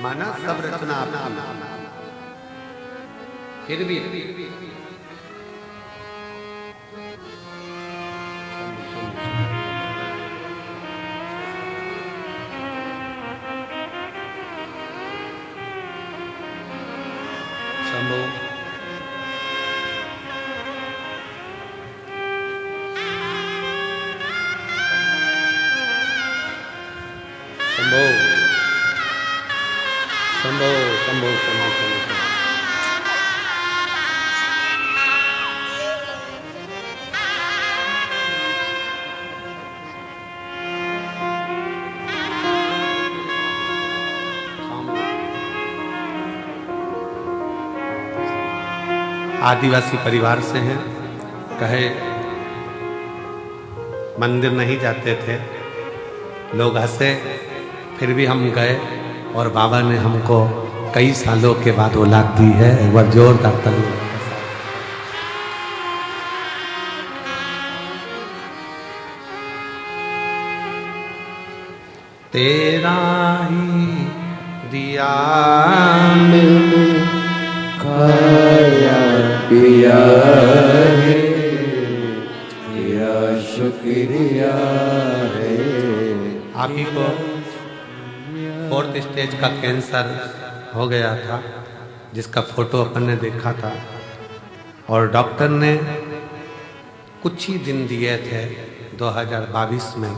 माना सब रचना आपकी, फिर भी शंभो शंभो शंभो शंभो शंभो शंभो। आदिवासी परिवार से हैं, कहे मंदिर नहीं जाते थे, लोग हंसे, फिर भी हम गए और बाबा ने हमको कई सालों के बाद औलाद दी है। एक बार जोरदार ताली। तेरा ही दिया मैंने खाया पिया है, तेरा शुक्रिया है। आप ही को 4th स्टेज का कैंसर हो गया था, जिसका फोटो अपन ने देखा था, और डॉक्टर ने कुछ ही दिन दिए थे 2022 में।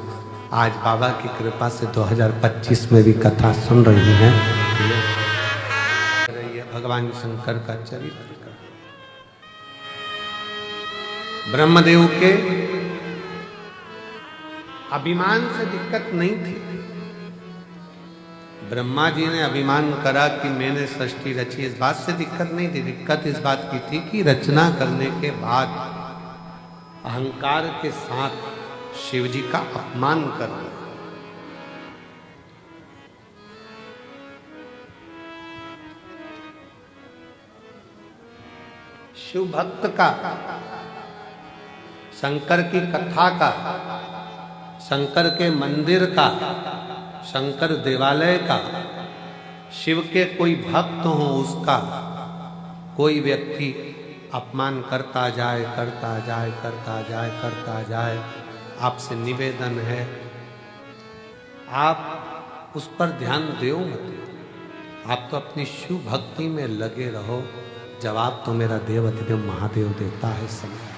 आज बाबा की कृपा से 2025 में भी कथा सुन रही हैं। भगवान शंकर का चरित्र, ब्रह्मदेव के अभिमान से दिक्कत नहीं थी। ब्रह्मा जी ने अभिमान करा कि मैंने सृष्टि रची, इस बात से दिक्कत नहीं थी। दिक्कत इस बात की थी कि रचना करने के बाद अहंकार के साथ शिव जी का अपमान कर दिया। शिव भक्त का, शंकर की कथा का, शंकर के मंदिर का, शंकर देवालय का, शिव के कोई भक्त हो उसका कोई व्यक्ति अपमान करता जाए, करता जाए, करता जाए, करता जाए, आपसे निवेदन है आप उस पर ध्यान दो मत। आप तो अपनी शिव भक्ति में लगे रहो, जवाब तो मेरा देव अधिदेव महादेव देता है समय।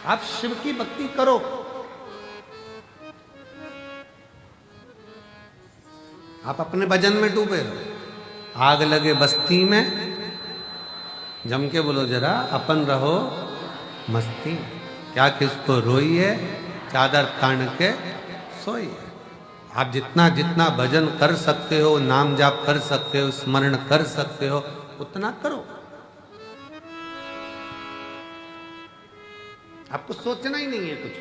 आप शिव की भक्ति करो। आप अपने भजन में डूबे रहो। आग लगे बस्ती में, जम के बोलो जरा, अपन रहो मस्ती में। क्या किसको रोई है, चादर तान के सोई है। आप जितना जितना भजन कर सकते हो, नाम जाप कर सकते हो, स्मरण कर सकते हो, उतना करो। आपको सोचना ही नहीं है कुछ।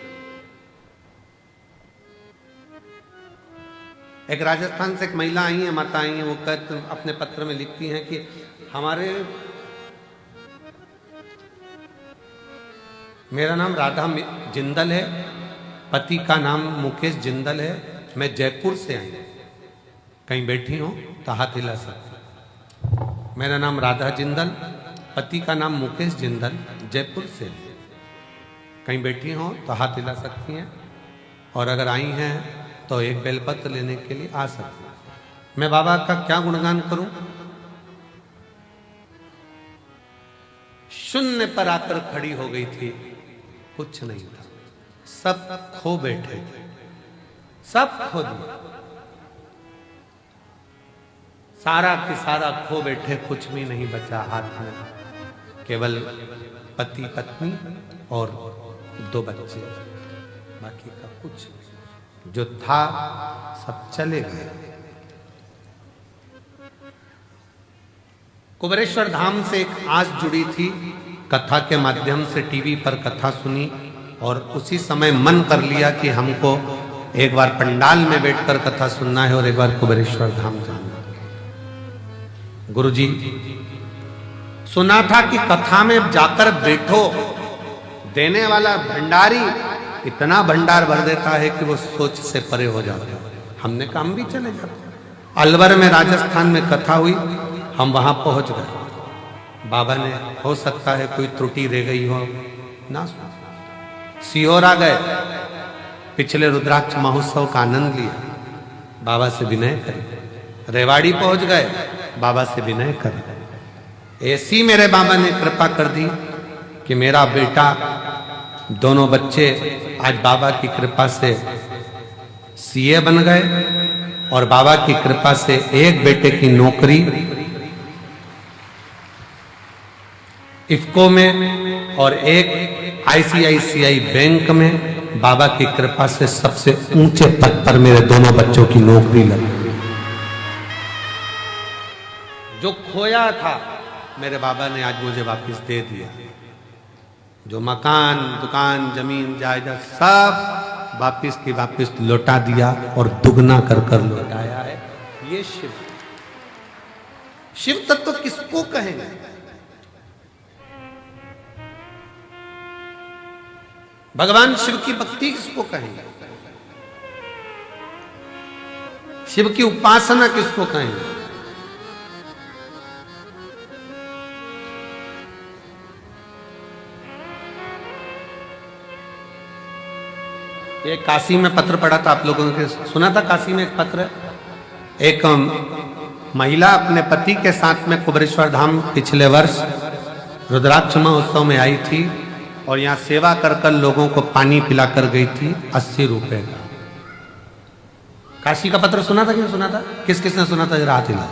एक राजस्थान से एक महिला आई है, माता आई है, वो कहते अपने पत्र में लिखती हैं कि हमारे, मेरा नाम राधा जिंदल है, पति का नाम मुकेश जिंदल है, मैं जयपुर से आई, कहीं बैठी हूं तो हाथ हिला सकती। मेरा नाम राधा जिंदल, पति का नाम मुकेश जिंदल, जयपुर से, कहीं बैठी हो तो हाथ हिला सकती हैं, और अगर आई हैं तो एक बेलपत्र लेने के लिए आ सकती हैं। मैं बाबा का क्या गुणगान करूं? शून्य पर आकर खड़ी हो गई थी, कुछ नहीं था, सब खो बैठे थे, सब खो दिया, सारा की सारा खो बैठे, कुछ भी नहीं बचा हाथ में, केवल पति पत्नी और 2 बच्चे, बाकी का कुछ जो था सब चले गए। कुबेरेश्वर धाम से एक आस जुड़ी थी, कथा के माध्यम से टीवी पर कथा सुनी, और उसी समय मन कर लिया कि हमको एक बार पंडाल में बैठकर कथा सुनना है और एक बार कुबेरेश्वर धाम जाना है। गुरुजी, सुना था कि कथा में जाकर बैठो, देने वाला भंडारी इतना भंडार भर देता है कि वो सोच से परे हो जाता है। हमने कहा हम भी चले जाते। अलवर में राजस्थान में कथा हुई, हम वहां पहुंच गए। बाबा ने हो सकता है कोई त्रुटि रह गई हो ना, सीहोर आ गए, पिछले रुद्राक्ष महोत्सव का आनंद लिया, बाबा से विनय करें। रेवाड़ी पहुंच गए, बाबा से विनय करें। ऐसी मेरे बाबा ने कृपा कर दी कि मेरा बेटा, दोनों बच्चे आज बाबा की कृपा से सीए बन गए और बाबा की कृपा से एक बेटे की नौकरी इफ्को में और एक आईसीआईसीआई बैंक में बाबा की कृपा से सबसे ऊंचे पद पर मेरे दोनों बच्चों की नौकरी लगी। जो खोया था मेरे बाबा ने आज मुझे वापस दे दिया। जो मकान, दुकान, जमीन, जायदाद सब वापस की वापस लौटा दिया और दुगना कर कर लौटाया है। ये शिव, शिव तत्व किसको कहेंगे? भगवान शिव की भक्ति किसको कहेंगे? शिव की उपासना किसको कहेंगे? ये काशी में पत्र पढ़ा था, आप लोगों ने सुना था? काशी में एक पत्र, एक महिला अपने पति के साथ में कुबरेश्वर धाम पिछले वर्ष रुद्राक्ष महोत्सव में आई थी और यहाँ सेवा कर कर लोगों को पानी पिला कर गई थी 80 रुपए का। काशी का पत्र सुना था कि नहीं सुना था? किस किसने सुना था जरा हाथ हिला।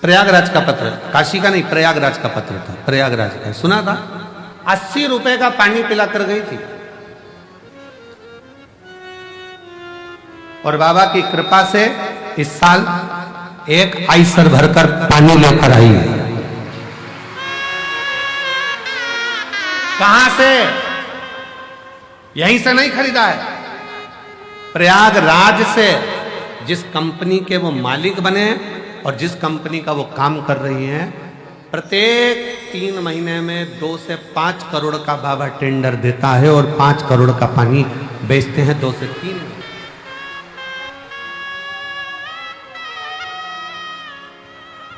प्रयागराज का पत्र, काशी का नहीं, प्रयागराज का पत्र था, प्रयागराज का सुना था। 80 रुपए का पानी पिला कर गई थी और बाबा की कृपा से इस साल एक आइसर भरकर पानी लेकर आई है। कहां से? यहीं से नहीं खरीदा है, प्रयागराज से। जिस कंपनी के वो मालिक बने और जिस कंपनी का वो काम कर रही हैं, प्रत्येक 3 महीने में 2 से 5 करोड़ का बाबा टेंडर देता है और 5 करोड़ का पानी बेचते हैं 2 से 3।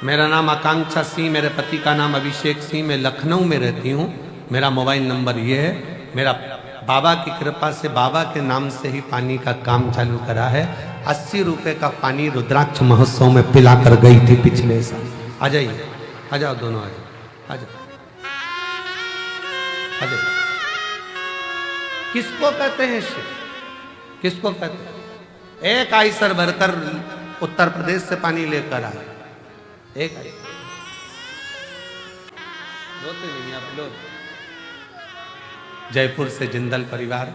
मेरा नाम आकांक्षा सिंह, मेरे पति का नाम अभिषेक सिंह, मैं लखनऊ में रहती हूँ। मेरा मोबाइल नंबर ये है। मेरा बाबा की कृपा से बाबा के नाम से ही पानी का काम चालू करा है। 80 रुपए का पानी रुद्राक्ष महोत्सव में पिला कर गई थी पिछले साल। आ जाइए, आ जाओ दोनों, आ जाओ, आ जाओ, आ जाओ। किसको कहते हैं शिव? किसको कहते हैं? एक आइसर भरकर उत्तर प्रदेश से पानी लेकर आए, एक आइसर। रोते नहीं आप लोग। जयपुर से जिंदल परिवार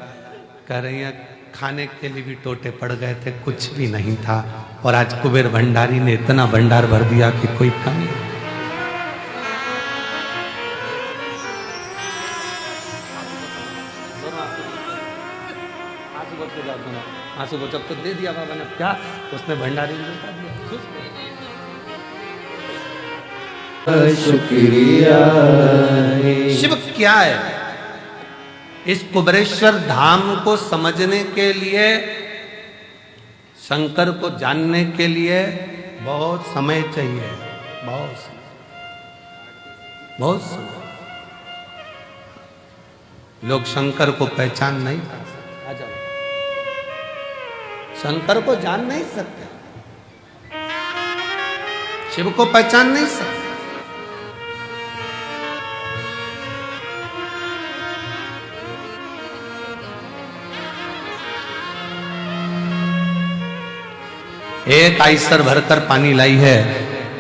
कह रही है खाने के लिए भी टोटे पड़ गए थे, कुछ भी नहीं था और आज कुबेर भंडारी ने इतना भंडार भर दिया कि कोई कमी नहीं। आंसू को जब तो दे दिया बाबा ने, क्या उसने भंडारी में बता दिया। शुक्रिया। शिव क्या है? इस कुबरेश्वर धाम को समझने के लिए, शंकर को जानने के लिए बहुत समय चाहिए, बहुत समय। लोग शंकर को पहचान नहीं सकते। आ जाओ, शंकर को जान नहीं सकते, शिव को पहचान नहीं सकते। एक आइसर भरकर पानी लाई है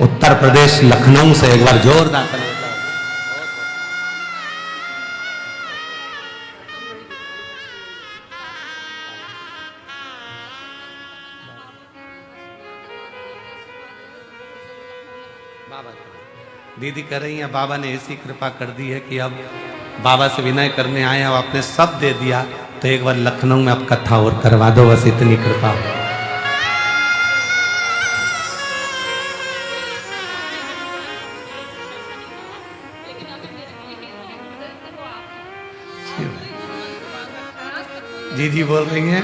उत्तर प्रदेश लखनऊ से। एक बार जोरदार बाबा दीदी कह रही है बाबा ने ऐसी कृपा कर दी है कि अब बाबा से विनय करने आए, अब आपने सब दे दिया तो एक बार लखनऊ में आप कथा और करवा दो, बस इतनी कृपा हो। जी बोल रही हैं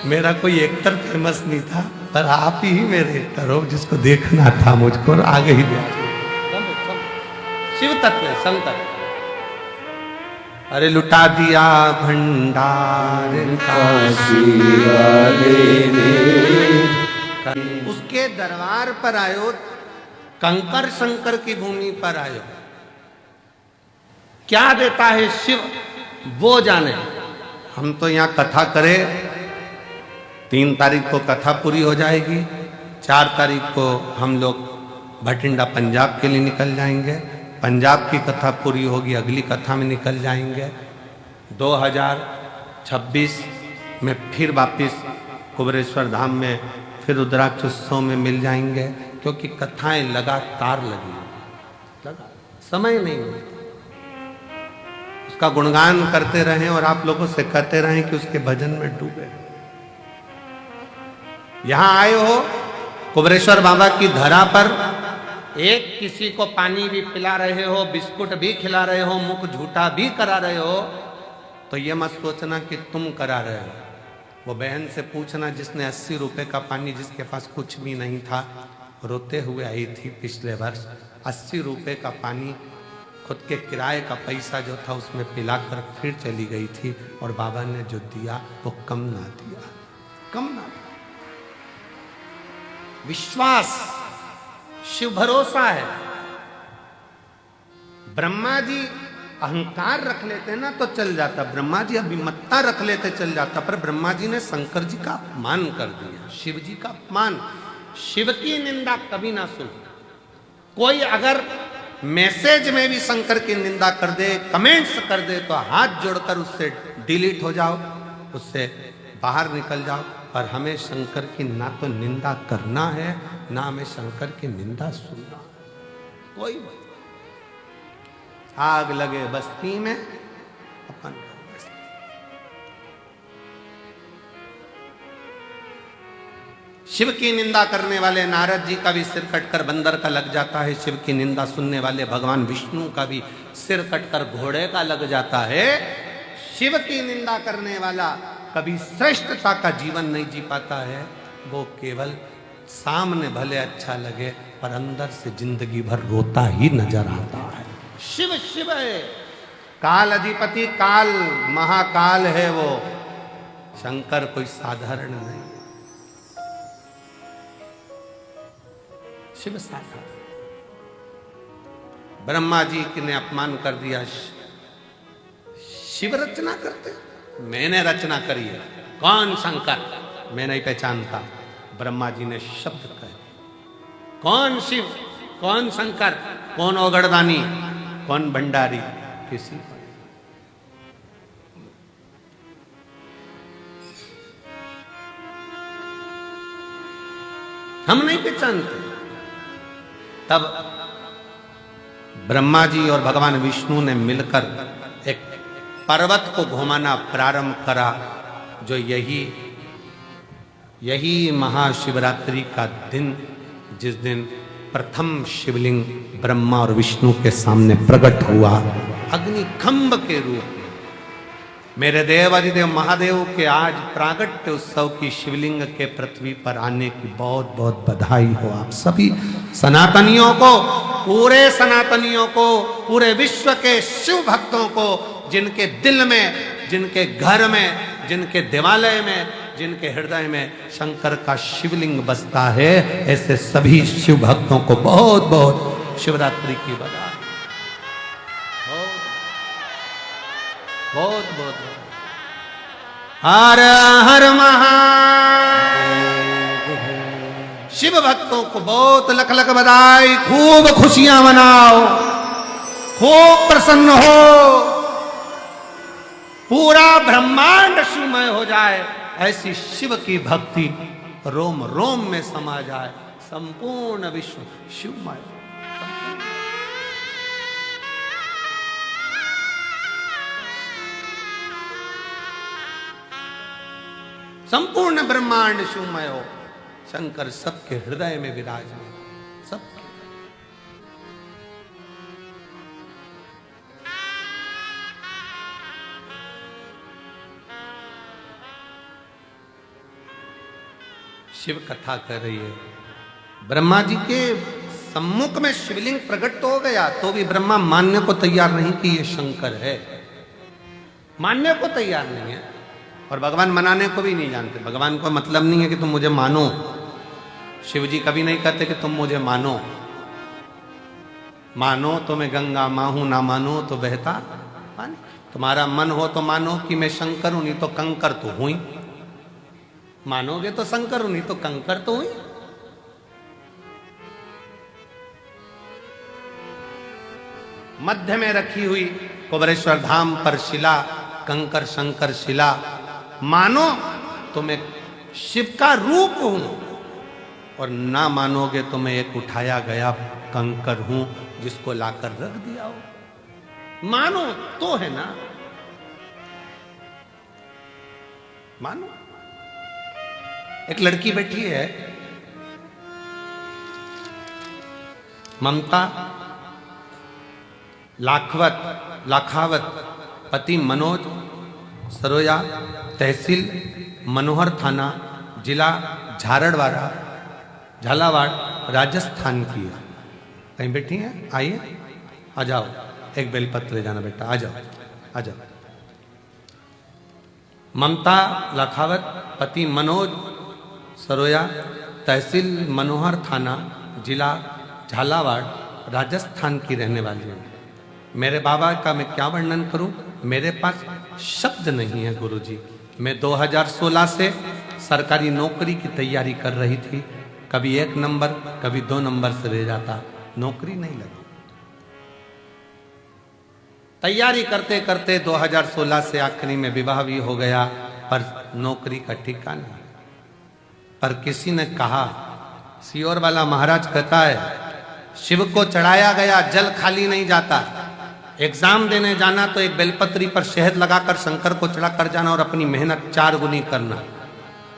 मेरा कोई एक्टर फेमस नहीं था, पर आप ही मेरे एक्टर हो, जिसको देखना था मुझको और आगे ही देखा। शिव तत्व है, संकट। अरे लुटा दिया भंडार काशी वाले ने, उसके दरबार पर आयो, कंकर शंकर की भूमि पर आयो। क्या देता है शिव वो जाने। हम तो यहां कथा करें, 3 तारीख को कथा पूरी हो जाएगी, 4 तारीख को हम लोग भटिंडा पंजाब के लिए निकल जाएंगे, पंजाब की कथा पूरी होगी, अगली कथा में निकल जाएंगे। 2026 में फिर वापिस कुबेरेश्वर धाम में फिर रुद्राक्ष उत्सव में मिल जाएंगे, क्योंकि कथाएं लगातार लगी, समय नहीं मिलता। उसका गुणगान करते रहें और आप लोगों से कहते रहें कि उसके भजन में डूबे। यहां आए हो कुबेरेश्वर बाबा की धरा पर, एक किसी को पानी भी पिला रहे हो, बिस्कुट भी खिला रहे हो, मुख झूठा भी करा रहे हो, तो ये मत सोचना कि तुम करा रहे हो। वो बहन से पूछना जिसने 80 रुपए का पानी, जिसके पास कुछ भी नहीं था, रोते हुए आई थी पिछले वर्ष, 80 रुपए का पानी खुद के किराए का पैसा जो था उसमें पिलाकर फिर चली गई थी, और बाबा ने जो दिया वो कम ना दिया, कम ना दिया। विश्वास, शिव भरोसा है। ब्रह्मा जी अहंकार रख लेते ना तो चल जाता, ब्रह्मा जी अभिमत्ता रख लेते चल जाता, पर ब्रह्मा जी ने शंकर जी का अपमान कर दिया, शिव जी का अपमान। शिव की निंदा कभी ना सुन। कोई अगर मैसेज में भी शंकर की निंदा कर दे, कमेंट्स कर दे, तो हाथ जोड़कर उससे डिलीट हो जाओ, उससे बाहर निकल जाओ। और हमें शंकर की ना तो निंदा करना है, ना हमें शंकर की निंदा सुनना। कोई आग लगे बस्ती में अपन शिव की निंदा करने वाले नारद जी का भी सिर कटकर बंदर का लग जाता है, शिव की निंदा सुनने वाले भगवान विष्णु का भी सिर कटकर घोड़े का लग जाता है। शिव की निंदा करने वाला कभी श्रेष्ठता का जीवन नहीं जी पाता है, वो केवल सामने भले अच्छा लगे पर अंदर से जिंदगी भर रोता ही नजर आता है। शिव शिव है, काल अधिपति, काल महाकाल है वो, शंकर कोई साधारण नहीं, शिव साधारण। ब्रह्मा जी ने अपमान कर दिया, शिव रचना करते, मैंने रचना करी है, कौन शंकर, मैं नहीं पहचानता। ब्रह्मा जी ने शब्द कहे, कौन शिव, कौन शंकर, कौन ओगड़दानी, कौन भंडारी, किसी को हम नहीं पहचानते। तब ब्रह्मा जी और भगवान विष्णु ने मिलकर एक पर्वत को घुमाना प्रारंभ करा, जो यही महाशिवरात्रि का दिन, जिस दिन प्रथम शिवलिंग ब्रह्मा और विष्णु के सामने प्रकट हुआ अग्निखंभ के रूप में। मेरे देव अधिदेव महादेव के आज प्रागट्य उत्सव की शिवलिंग के पृथ्वी पर आने की बहुत बहुत बधाई हो आप सभी सनातनियों को, पूरे सनातनियों को, पूरे विश्व के शिव भक्तों को, जिनके दिल में, जिनके घर में, जिनके देवालय में, जिनके हृदय में शंकर का शिवलिंग बसता है, ऐसे सभी शिव भक्तों को बहुत बहुत शिवरात्रि की बधाई। बहुत बहुत हर हर महादेव। शिव भक्तों को बहुत लख लख बधाई, खूब खुशियां मनाओ, खूब प्रसन्न हो, पूरा ब्रह्मांड शिवमय हो जाए, ऐसी शिव की भक्ति रोम रोम में समा जाए, संपूर्ण विश्व शिवमय। संपूर्ण ब्रह्मांड शिवमय हो, शंकर सबके हृदय में विराजमान, सबके। शिव कथा कर रही है। ब्रह्मा जी के सम्मुख में शिवलिंग प्रकट तो हो गया, तो भी ब्रह्मा मानने को तैयार नहीं कि ये शंकर है, मानने को तैयार नहीं है। और भगवान मनाने को भी नहीं जानते। भगवान को मतलब नहीं है कि तुम मुझे मानो। शिव जी कभी नहीं कहते कि तुम मुझे मानो। मानो तो मैं गंगा माँ हूं, ना मानो तो बहता पानी। तुम्हारा मन हो तो मानो कि मैं शंकर हूं, नहीं तो कंकर तो हुई। मानोगे तो शंकर हूं, नहीं तो कंकर तो हुई। मध्य में रखी हुई कुबरेश्वर धाम पर शिला, कंकर शंकर शिला। मानो तो मैं शिव का रूप हूं, और ना मानोगे तो मैं एक उठाया गया कंकर हूं जिसको लाकर रख दिया हो। मानो तो है ना, मानो। एक लड़की बैठी है, ममता लाखावत, पति मनोज सरोया, तहसील मनोहर थाना, जिला झालावाड़, राजस्थान की है। कहीं बैठी है? आइए, आ जाओ। एक बेलपत्र ले जाना बेटा, आ जाओ, आ जाओ। ममता लाखावत, पति मनोज सरोया, तहसील मनोहर थाना, जिला झालावाड़, राजस्थान की रहने वाली हूँ। मेरे बाबा का मैं क्या वर्णन करूं? मेरे पास शब्द नहीं है गुरुजी। मैं 2016 से सरकारी नौकरी की तैयारी कर रही थी। कभी 1 नंबर, कभी 2 नंबर से रह जाता, नौकरी नहीं लगी। तैयारी करते करते 2016 से आखिरी में विवाह भी हो गया, पर नौकरी का ठिकाना नहीं। पर किसी ने कहा, सियोर वाला महाराज कहता है, शिव को चढ़ाया गया जल खाली नहीं जाता। एग्जाम देने जाना तो एक बेलपत्री पर शहद लगाकर शंकर को चढ़ा कर जाना और अपनी मेहनत 4 गुनी करना।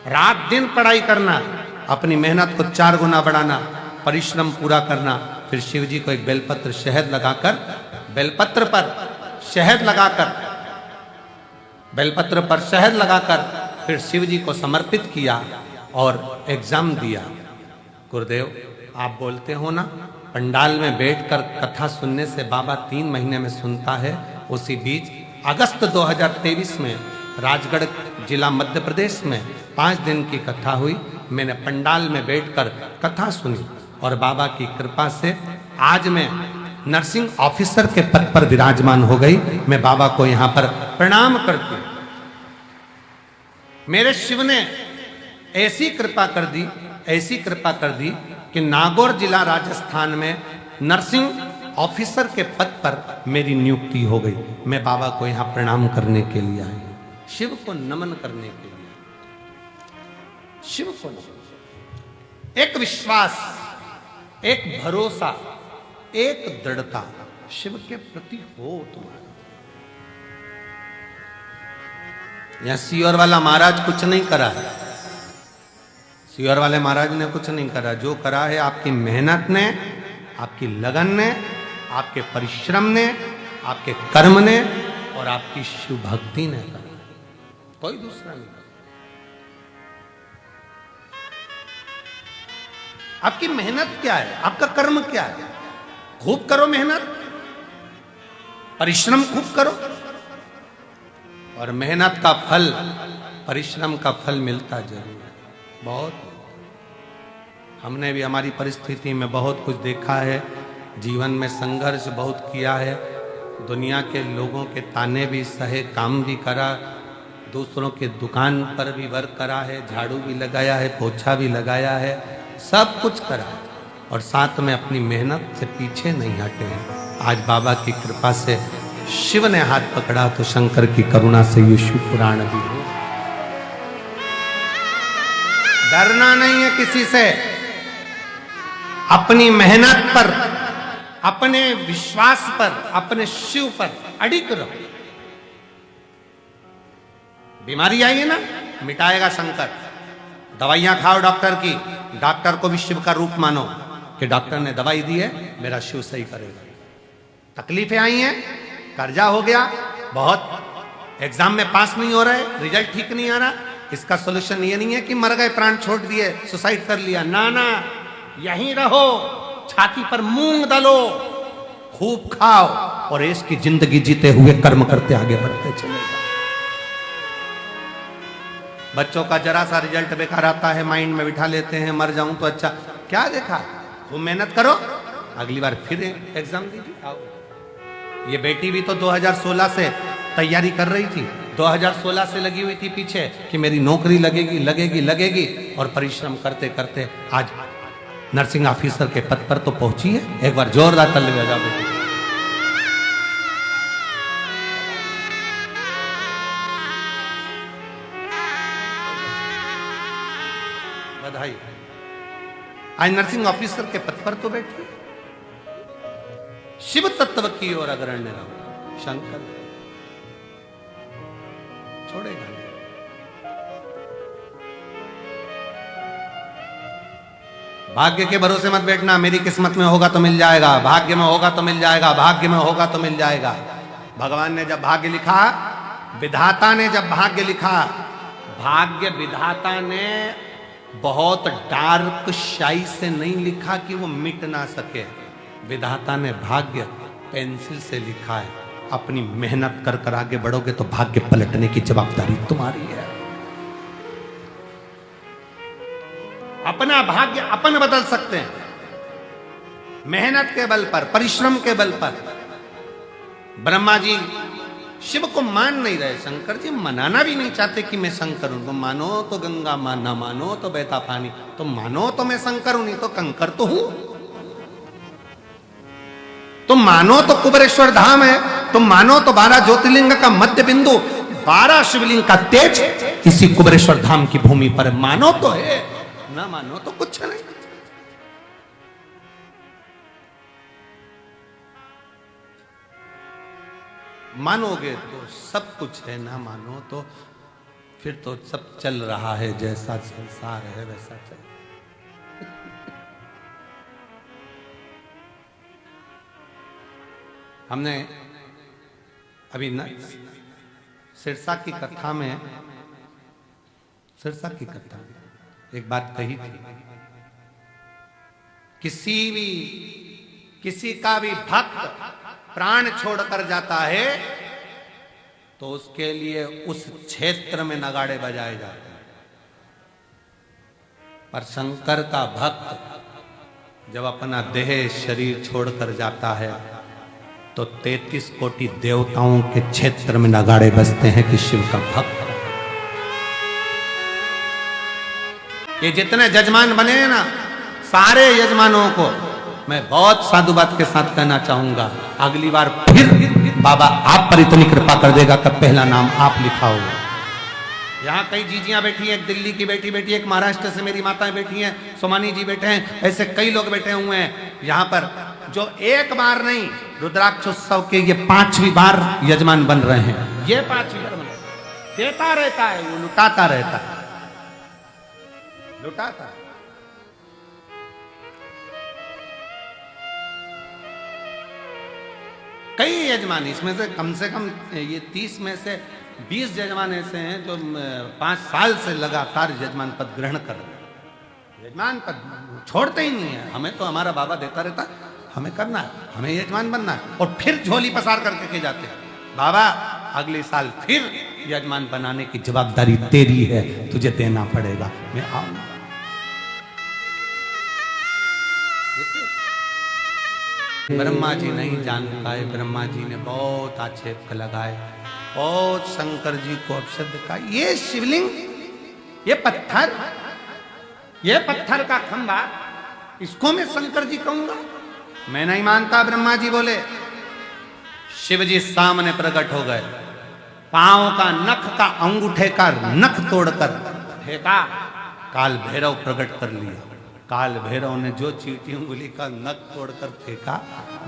रात दिन पढ़ाई करना, अपनी मेहनत को 4 गुना बढ़ाना, परिश्रम पूरा करना। फिर शिव जी को एक बेलपत्र शहद लगाकर, बेलपत्र पर शहद लगाकर, बेलपत्र पर शहद लगाकर फिर शिव जी को समर्पित किया और एग्जाम दिया। गुरुदेव, आप बोलते हो ना, पंडाल में बैठकर कथा सुनने से बाबा 3 महीने में सुनता है। उसी बीच अगस्त 2023 में राजगढ़ जिला मध्य प्रदेश में 5 दिन की कथा हुई। मैंने पंडाल में बैठकर कथा सुनी और बाबा की कृपा से आज मैं नर्सिंग ऑफिसर के पद पर विराजमान हो गई। मैं बाबा को यहां पर प्रणाम करती हूं। मेरे शिव ने ऐसी कृपा कर दी, ऐसी कृपा कर दी कि नागौर जिला राजस्थान में नर्सिंग ऑफिसर के पद पर मेरी नियुक्ति हो गई। मैं बाबा को यहां प्रणाम करने के लिए आई, शिव को नमन करने के लिए। शिव को नमन, एक विश्वास, एक भरोसा, एक दृढ़ता शिव के प्रति हो तुम्हारा। यहां सियोर वाला महाराज कुछ नहीं करा है, सियोर वाले महाराज ने कुछ नहीं करा। जो करा है आपकी मेहनत ने, आपकी लगन ने, आपके परिश्रम ने, आपके कर्म ने और आपकी शिव भक्ति ने करा, कोई दूसरा नहीं करा। आपकी मेहनत क्या है, आपका कर्म क्या है? खूब करो मेहनत, परिश्रम खूब करो और मेहनत का फल, परिश्रम का फल मिलता जरूर है। बहुत हमने भी हमारी परिस्थिति में बहुत कुछ देखा है, जीवन में संघर्ष बहुत किया है, दुनिया के लोगों के ताने भी सहे, काम भी करा, दूसरों के दुकान पर भी वर्क करा है, झाड़ू भी लगाया है, पोछा भी लगाया है, सब कुछ करा और साथ में अपनी मेहनत से पीछे नहीं हटे हैं। आज बाबा की कृपा से शिव ने हाथ पकड़ा तो शंकर की करुणा से ये शिव पुराण भी हो। डरना नहीं है किसी से, अपनी मेहनत पर, अपने विश्वास पर, अपने शिव पर अडिग रहो। बीमारी आई है ना, मिटाएगा शंकर। दवाइयां खाओ डॉक्टर की, डॉक्टर को भी शिव का रूप मानो कि डॉक्टर ने दवाई दी है, मेरा शिव सही करेगा। तकलीफें आई हैं, कर्जा हो गया बहुत, एग्जाम में पास नहीं हो रहे, रिजल्ट ठीक नहीं आ रहा, इसका सोल्यूशन ये नहीं है कि मर गए, प्राण छोड़ दिए, सुसाइड कर लिया, ना ना, यहीं रहो, छाती पर मूंग डालो, खूब खाओ और इसकी जिंदगी जीते हुए कर्म करते आगे बढ़ते चले जाओ। बच्चों का जरा सा रिजल्ट बेकार आता है, माइंड में बिठा लेते हैं, मर जाऊं तो अच्छा, क्या देखा, तुम मेहनत करो, अगली बार फिर एग्जाम दीजिए, आओ। ये बेटी भी तो 2016 से तैयारी कर रही थी, 2016 से लगी हुई थी पीछे कि मेरी नौकरी लगेगी लगेगी लगेगी, और परिश्रम करते करते आज नर्सिंग ऑफिसर के पद पर तो पहुंची है। एक बार जोरदार ताली बजाओ बेटी। बधाई। आज नर्सिंग ऑफिसर के पद पर तो बैठी, शिव तत्व की ओर अग्रण्य रहो, शंकर छोड़ेगा नहीं। भाग्य के भरोसे मत बैठना, मेरी किस्मत में होगा तो मिल जाएगा, भाग्य में होगा तो मिल जाएगा, भाग्य में होगा तो मिल जाएगा। भगवान ने जब भाग्य लिखा, विधाता ने जब भाग्य लिखा, भाग्य विधाता ने बहुत डार्क शाई से नहीं लिखा कि वो मिट ना सके। विधाता ने भाग्य पेंसिल से लिखा है। अपनी मेहनत कर कर आगे बढ़ोगे तो भाग्य पलटने की जवाबदारी तुम्हारी है। अपना भाग्य अपन बदल सकते हैं, मेहनत के बल पर, परिश्रम के बल पर। ब्रह्मा जी शिव को मान नहीं रहे, शंकर जी मनाना भी नहीं चाहते कि मैं शंकर हूं। तुम मानो तो गंगा माना, मानो तो बहता पानी, तुम मानो तो मैं शंकर हूं, नहीं तो कंकर तो हूं। तुम मानो तो कुबेरेश्वर धाम है, तुम मानो तो 12 ज्योतिर्लिंग का मध्य बिंदु, 12 शिवलिंग का तेज इसी कुबेरेश्वर धाम की भूमि पर मानो तो है, ना मानो तो कुछ नहीं। मानोगे तो सब कुछ है, ना मानो तो फिर तो सब चल रहा है, जैसा संसार है वैसा चल। हमने अभी सिरसा की कथा में, सिरसा की कथा में एक बात कही थी, किसी का भी भक्त प्राण छोड़कर जाता है तो उसके लिए उस क्षेत्र में नगाड़े बजाए जाते हैं। पर शंकर का भक्त जब अपना देह शरीर छोड़कर जाता है तो 33 कोटि देवताओं के क्षेत्र में नगाड़े बजते हैं कि शिव का भक्त। ये जितने जजमान बने हैं ना, सारे यजमानों को मैं बहुत साधुवाद के साथ कहना चाहूंगा, अगली बार फिर बाबा आप पर इतनी कृपा कर देगा कि पहला नाम आप लिखा होगा। यहाँ कई जीजियां बैठी हैं, एक दिल्ली की बेटी बैठी है, एक महाराष्ट्र से मेरी माताएं बैठी हैं, सोमानी जी बैठे हैं, ऐसे कई लोग बैठे हुए हैं यहाँ पर जो एक बार नहीं, रुद्राक्षोत्सव के ये 5वीं बार यजमान बन रहे हैं। ये 5वीं बार देता रहता है, वो लुटाता रहता है, लुटाता है। कई यजमान, इसमें से कम ये 30 में से 20 यजमान ऐसे हैं जो 5 साल से लगातार यजमान पद ग्रहण कर रहे हैं। यजमान पद छोड़ते ही नहीं है। हमें तो हमारा बाबा देता रहता, हमें करना है, हमें यजमान बनना है, और फिर झोली पसार करके के जाते हैं, बाबा अगले साल फिर यजमान बनाने की जवाबदारी तेरी है, तुझे देना पड़ेगा, मैं आऊंगा। ब्रह्मा जी नहीं जान पाए, ब्रह्मा जी ने बहुत आक्षेप लगाए, बहुत शंकर जी को अपशब्द कहा। ये शिवलिंग, ये पत्थर का खंभा, इसको मैं शंकर जी कहूंगा? मैं नहीं मानता। ब्रह्मा जी बोले। शिव जी सामने प्रकट हो गए, पांव का नख का अंगूठे का नख तोड़कर फेंका, काल भैरव प्रकट कर लिया। काल भैरव ने जो चींटी उंगली का नख तोड़कर फेंका,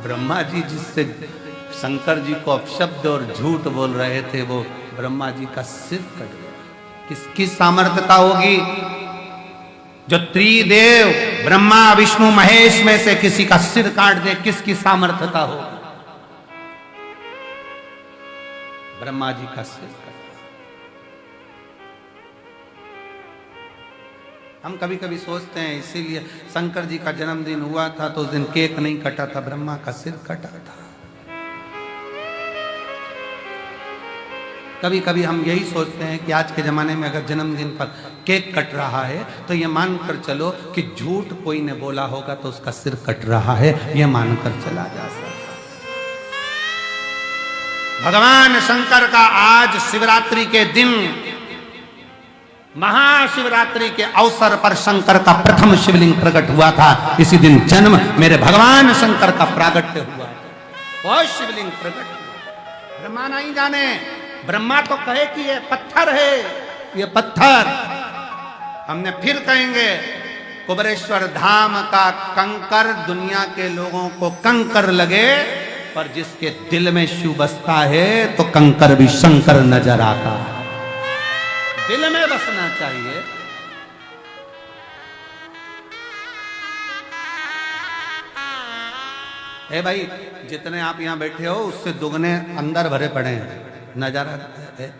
ब्रह्मा जी जिससे शंकर जी को अपशब्द और झूठ बोल रहे थे, वो ब्रह्मा जी का सिर कट गया। किसकी सामर्थ्यता होगी? जो त्रिदेव ब्रह्मा विष्णु महेश में से किसी का सिर काट दे, किसकी सामर्थ्यता होगी? ब्रह्मा जी का सिर कट। हम कभी कभी सोचते हैं, इसीलिए शंकर जी का जन्मदिन हुआ था तो उस दिन केक नहीं कटा था, ब्रह्मा का सिर कटा था। कभी कभी हम यही सोचते हैं कि आज के जमाने में अगर जन्मदिन पर केक कट रहा है तो ये मानकर चलो कि झूठ कोई ने बोला होगा तो उसका सिर कट रहा है, ये मानकर चला जा सकता। भगवान शंकर का आज शिवरात्रि के दिन, महाशिवरात्रि के अवसर पर शंकर का प्रथम शिवलिंग प्रकट हुआ था। इसी दिन जन्म मेरे भगवान शंकर का प्रागट्य हुआ। बहुत शिवलिंग प्रकट हुआ, ब्रह्मा नहीं जाने। ब्रह्मा तो कहे कि ये पत्थर है, ये पत्थर। हमने फिर कहेंगे कुबेरेश्वर धाम का कंकर दुनिया के लोगों को कंकर लगे, पर जिसके दिल में शिव बसता है तो कंकर भी शंकर नजर आता है। दिल में बसना चाहिए। ए भाई, जितने आप यहां बैठे हो उससे दुगने अंदर भरे पड़े हैं। नजारा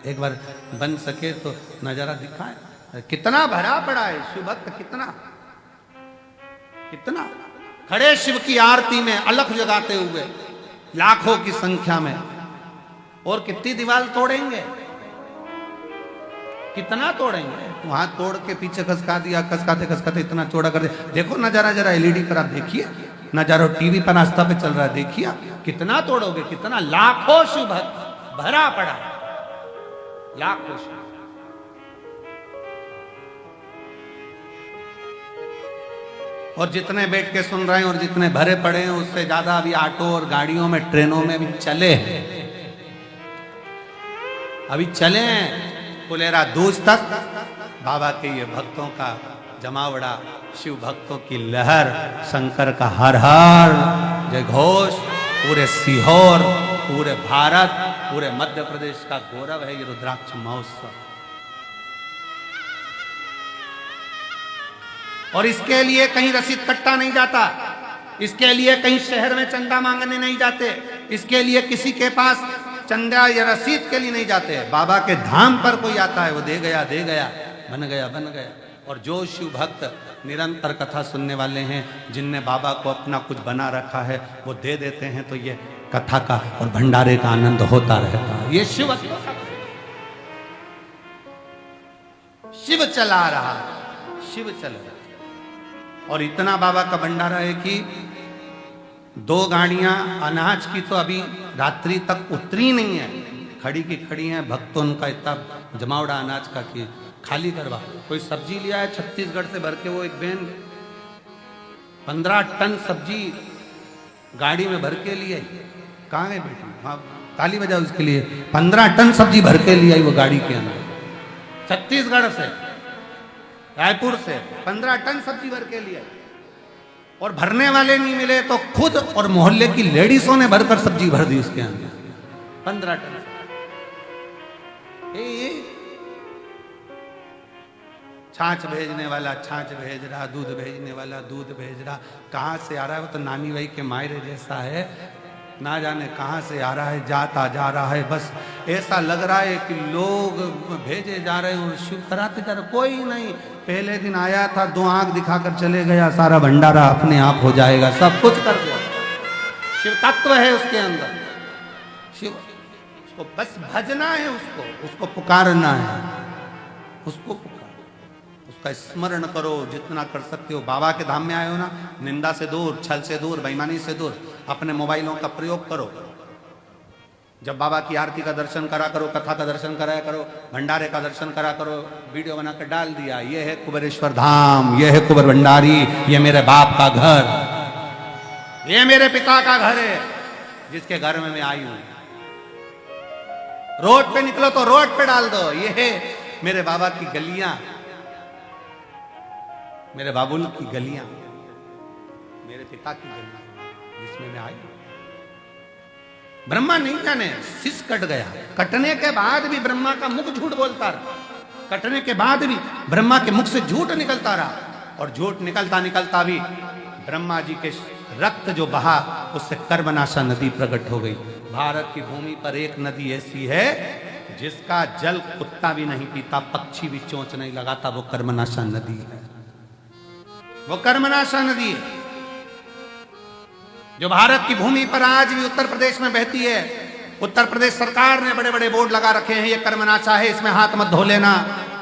एक बार बन सके तो नजारा दिखाए, कितना भरा पड़ा है शिव भक्त, कितना कितना खड़े शिव की आरती में अलख जगाते हुए लाखों की संख्या में। और कितनी दीवार तोड़ेंगे, कितना तोड़ेंगे। वहां तोड़ के पीछे खसका दिया, खसकाते खसकाते इतना चौड़ा कर दिया। देखो नजारा, जरा एलईडी पर आप देखिए नजारा, टीवी पर आस्था पे चल रहा है, देखिए कितना तोड़ोगे, कितना। लाखों शिव भक्त भरा पड़ा, लाखों शिव। और जितने बैठ के सुन रहे हैं और जितने भरे पड़े हैं उससे ज्यादा अभी ऑटो और गाड़ियों में, ट्रेनों में भी चले, अभी चले फुलेरा दूज तक बाबा के ये भक्तों का जमावड़ा, शिव भक्तों की लहर, शंकर का हर हर जय घोष पूरे सीहोर, पूरे भारत, पूरे मध्य प्रदेश का गौरव है ये रुद्राक्ष महोत्सव। और इसके लिए कहीं रसीद कट्टा नहीं जाता, इसके लिए कहीं शहर में चंदा मांगने नहीं जाते, इसके लिए किसी के पास चंदा या रसीद के लिए नहीं जाते। बाबा के धाम पर कोई आता है वो दे गया, दे गया, बन गया, बन गया। और जो शिव भक्त निरंतर कथा सुनने वाले हैं, जिनने बाबा को अपना कुछ बना रखा है, वो दे देते हैं, तो ये कथा का और भंडारे का आनंद होता रहता है। ये शिव शिव चला रहा, शिव चल रहा। और इतना बाबा का भंडारा है कि 2 गाड़ियां अनाज की तो अभी रात्रि तक उतरी नहीं है, खड़ी की खड़ी हैं। भक्तों का इतना जमावड़ा अनाज का कि खाली करवा। कोई सब्जी लिया है छत्तीसगढ़ से भर के, वो एक बहन 15 टन सब्जी गाड़ी में भर के लिए। कहाँ है बेटी? हाँ, ताली बजाओ उसके लिए। 15 टन सब्जी भर के लिए आई वो गाड़ी के अंदर, छत्तीसगढ़ से, रायपुर से 15 टन सब्जी भर के लिए। और भरने वाले नहीं मिले तो खुद और मोहल्ले की लेडीजों ने भरकर सब्जी भर दी उसके अंदर, 15 टन। छाछ भेजने वाला छाछ भेज रहा, दूध भेजने वाला दूध भेज रहा। कहाँ से आ रहा है? वो तो नानी भाई के मायरे जैसा है, ना जाने कहाँ से आ रहा है, जाता जा रहा है। बस ऐसा लग रहा है कि लोग भेजे जा रहे हैं और शिव कराते जा रहे। कोई नहीं, पहले दिन आया था, 2 आंख दिखाकर चले गया, सारा भंडारा अपने आप हो जाएगा, सब कुछ कर दिया। शिव तत्व है उसके अंदर, शिव, उसको बस भजना है, उसको पुकारना है, उसको पुकार, उसका स्मरण करो जितना कर सकते हो। बाबा के धाम में आए हो ना, निंदा से दूर, छल से दूर, बेईमानी से दूर, अपने मोबाइलों का प्रयोग करो। जब बाबा की आरती का दर्शन करा करो, कथा का दर्शन कराया करो, भंडारे का दर्शन करा करो, वीडियो बनाकर डाल दिया, ये है कुबेरेश्वर धाम, ये है कुबेर भंडारी, ये मेरे बाप का घर, ये मेरे पिता का घर है जिसके घर में मैं आई हूं। रोड पे निकलो तो रोड पे डाल दो, ये है मेरे बाबा की गलियां, मेरे बाबुल की गलियां, मेरे पिता की गलियां जिसमें मैं आई। ब्रह्मा नहीं जाने, शीश कट गया, कटने के बाद भी ब्रह्मा का मुख झूठ बोलता रहा, कटने के बाद भी ब्रह्मा के मुख से झूठ निकलता रहा। और झूठ निकलता निकलता भी ब्रह्मा जी के रक्त जो बहा, उससे कर्मनाशा नदी प्रकट हो गई। भारत की भूमि पर एक नदी ऐसी है जिसका जल कुत्ता भी नहीं पीता, पक्षी भी चोंच नहीं लगाता, वो कर्मनाशा नदी है। वो कर्मनाशा नदी है जो भारत की भूमि पर आज भी उत्तर प्रदेश में बहती है। उत्तर प्रदेश सरकार ने बड़े बड़े बोर्ड लगा रखे हैं, ये कर्मनाशा है, इसमें हाथ मत धो लेना,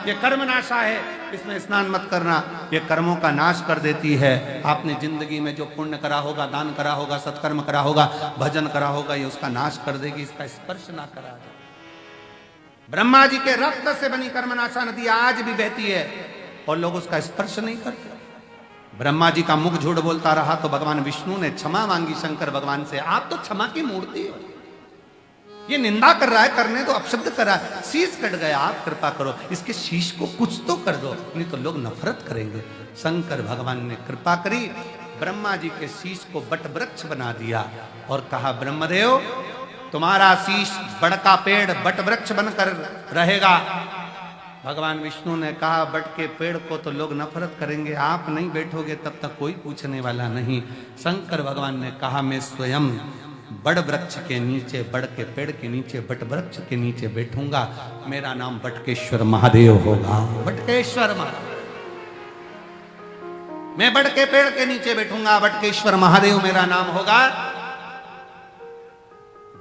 ये कर्मनाशा है, इसमें स्नान मत करना, ये कर्मों का नाश कर देती है। आपने जिंदगी में जो पुण्य करा होगा, दान करा होगा, सत्कर्म करा होगा, भजन करा होगा, ये उसका नाश कर देगी, इसका स्पर्श ना करा जाए। ब्रह्मा जी के रक्त से बनी कर्मनाशा नदी आज भी बहती है और लोग उसका स्पर्श नहीं करते। ब्रह्मा जी का मुख झूठ बोलता रहा तो भगवान विष्णु ने क्षमा मांगी शंकर भगवान से, आप तो क्षमा की मूर्ति हो, ये निंदा कर रहा है, करने तो अपशब्द कर रहा है, शीश कट गया, आप कृपा करो, इसके शीश को कुछ तो कर दो, नहीं तो लोग नफरत करेंगे। शंकर भगवान ने कृपा करी, ब्रह्मा जी के शीश को बट वृक्ष बना दिया और कहा, ब्रह्मदेव तुम्हारा शीश बड़ का पेड़ बट वृक्ष बनकर रहेगा। भगवान विष्णु ने कहा, बट के पेड़ को तो लोग नफरत करेंगे, आप नहीं बैठोगे तब तक कोई पूछने वाला नहीं। शंकर भगवान ने कहा, मैं स्वयं बड़ वृक्ष के नीचे, बड़ के पेड़ के नीचे, बट वृक्ष के नीचे बैठूंगा, मेरा नाम बटकेश्वर महादेव होगा। बटकेश्वर महादेव, मैं बड़ के पेड़ के नीचे बैठूंगा, बटकेश्वर महादेव मेरा नाम होगा।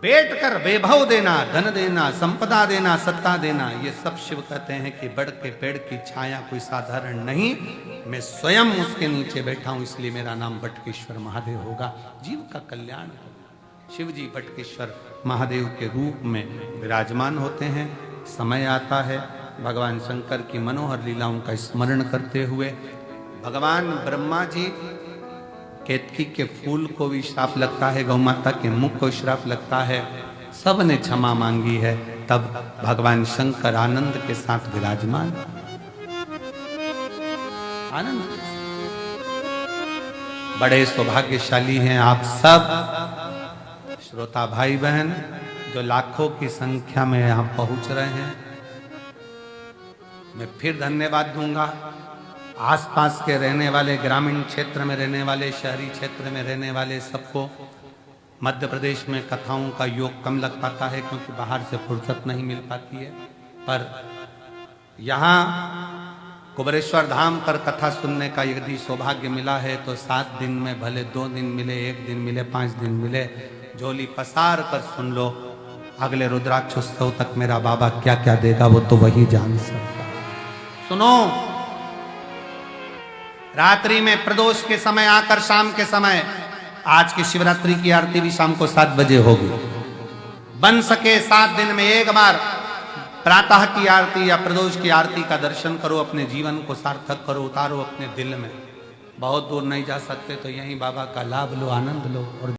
बैठकर वैभव देना, धन देना, संपदा देना, सत्ता देना, ये सब शिव कहते हैं कि बड़ के पेड़ की छाया कोई साधारण नहीं, मैं स्वयं उसके नीचे बैठा हूं, इसलिए मेरा नाम बटकेश्वर महादेव होगा। जीव का कल्याण होगा। शिव जी बटकेश्वर महादेव के रूप में विराजमान होते हैं। समय आता है भगवान शंकर की मनोहर लीलाओं का स्मरण करते हुए भगवान ब्रह्मा जी केतकी के फूल को भी श्राप लगता है, गौ माता के मुख को श्राप लगता है, सब ने क्षमा मांगी है। तब भगवान शंकर आनंद के साथ विराजमान, आनंद के साथ। बड़े सौभाग्यशाली हैं आप सब श्रोता भाई बहन जो लाखों की संख्या में यहां पहुंच रहे हैं। मैं फिर धन्यवाद दूंगा आसपास के रहने वाले, ग्रामीण क्षेत्र में रहने वाले, शहरी क्षेत्र में रहने वाले सबको। मध्य प्रदेश में कथाओं का योग कम लग पाता है क्योंकि बाहर से फुर्सत नहीं मिल पाती है, पर यहाँ कुबेरेश्वर धाम पर कथा सुनने का यदि सौभाग्य मिला है तो 7 दिन में भले 2 दिन मिले, 1 दिन मिले, 5 दिन मिले, झोली पसार कर सुन लो। अगले रुद्राक्षोत्सव तक मेरा बाबा क्या क्या देगा वो तो वही जान सकता। सुनो, रात्रि में प्रदोष के समय आकर शाम के समय, आज की शिवरात्रि की आरती भी शाम को 7 बजे होगी। बन सके 7 दिन में एक बार प्रातः की आरती या प्रदोष की आरती का दर्शन करो, अपने जीवन को सार्थक करो, उतारो अपने दिल में। बहुत दूर नहीं जा सकते तो यहीं बाबा का लाभ लो, आनंद लो और